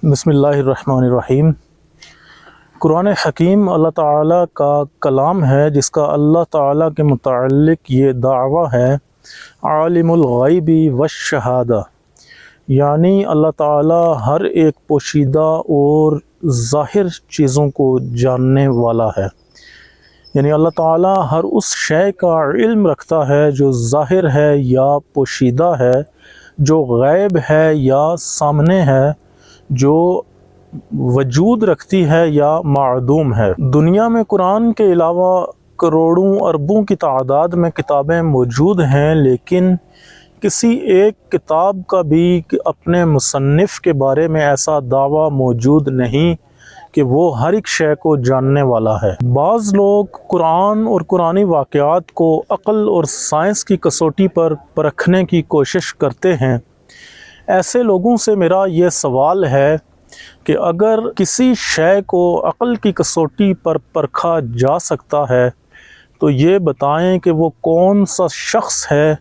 بسم اللہ الرحمن الرحیم۔ قرآن حکیم اللہ تعالیٰ کا کلام ہے جس کا اللہ تعالیٰ کے متعلق یہ دعویٰ ہے، عالم الغیب والشہادہ، یعنی اللہ تعالیٰ ہر ایک پوشیدہ اور ظاہر چیزوں کو جاننے والا ہے۔ یعنی اللہ تعالیٰ ہر اس شے کا علم رکھتا ہے جو ظاہر ہے یا پوشیدہ ہے، جو غیب ہے یا سامنے ہے، جو وجود رکھتی ہے یا معدوم ہے۔ دنیا میں قرآن کے علاوہ کروڑوں اربوں کی تعداد میں کتابیں موجود ہیں، لیکن کسی ایک کتاب کا بھی اپنے مصنف کے بارے میں ایسا دعویٰ موجود نہیں کہ وہ ہر ایک شے کو جاننے والا ہے۔ بعض لوگ قرآن اور قرآنی واقعات کو عقل اور سائنس کی کسوٹی پر پرکھنے کی کوشش کرتے ہیں۔ ایسے لوگوں سے میرا یہ سوال ہے کہ اگر کسی شے کو عقل کی کسوٹی پر پرکھا جا سکتا ہے تو یہ بتائیں کہ وہ کون سا شخص ہے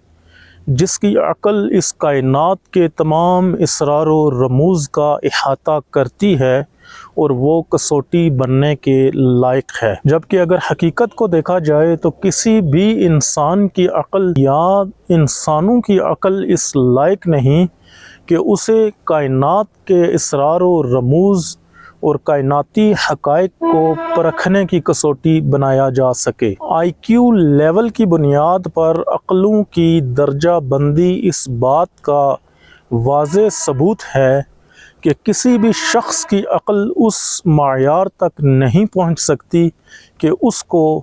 جس کی عقل اس کائنات کے تمام اسرار و رموز کا احاطہ کرتی ہے اور وہ کسوٹی بننے کے لائق ہے۔ جبکہ اگر حقیقت کو دیکھا جائے تو کسی بھی انسان کی عقل یا انسانوں کی عقل اس لائق نہیں کہ اسے کائنات کے اسرار و رموز اور کائناتی حقائق کو پرکھنے کی کسوٹی بنایا جا سکے۔ آئی کیو لیول کی بنیاد پر عقلوں کی درجہ بندی اس بات کا واضح ثبوت ہے کہ کسی بھی شخص کی عقل اس معیار تک نہیں پہنچ سکتی کہ اس کو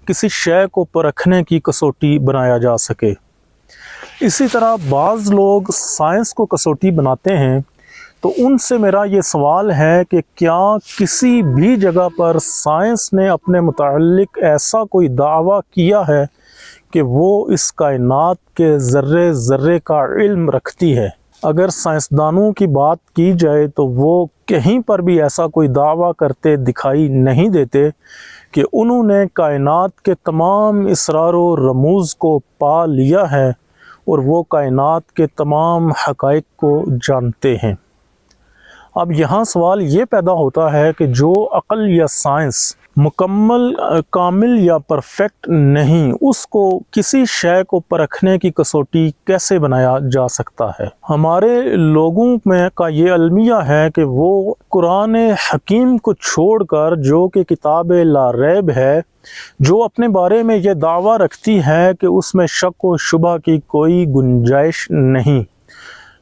کسی شے کو پرکھنے کی کسوٹی بنایا جا سکے۔ اسی طرح بعض لوگ سائنس کو کسوٹی بناتے ہیں، تو ان سے میرا یہ سوال ہے کہ کیا کسی بھی جگہ پر سائنس نے اپنے متعلق ایسا کوئی دعویٰ کیا ہے کہ وہ اس کائنات کے ذرے ذرے کا علم رکھتی ہے؟ اگر سائنسدانوں کی بات کی جائے تو وہ کہیں پر بھی ایسا کوئی دعویٰ کرتے دکھائی نہیں دیتے کہ انہوں نے کائنات کے تمام اسرار و رموز کو پا لیا ہے اور وہ کائنات کے تمام حقائق کو جانتے ہیں۔ اب یہاں سوال یہ پیدا ہوتا ہے کہ جو عقل یا سائنس مکمل، کامل یا پرفیکٹ نہیں، اس کو کسی شے کو پرکھنے کی کسوٹی کیسے بنایا جا سکتا ہے؟ ہمارے لوگوں میں کا یہ المیہ ہے کہ وہ قرآن حکیم کو چھوڑ کر، جو کہ کتاب لا ریب ہے، جو اپنے بارے میں یہ دعویٰ رکھتی ہے کہ اس میں شک و شبہ کی کوئی گنجائش نہیں،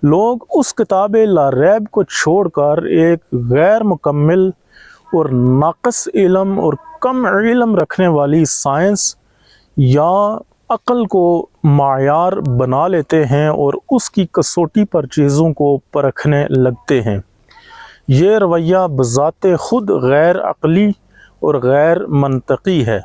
لوگ اس کتاب لا ریب کو چھوڑ کر ایک غیر مکمل اور ناقص علم اور کم علم رکھنے والی سائنس یا عقل کو معیار بنا لیتے ہیں اور اس کی کسوٹی پر چیزوں کو پرکھنے لگتے ہیں۔ یہ رویہ بذات خود غیر عقلی اور غیر منطقی ہے۔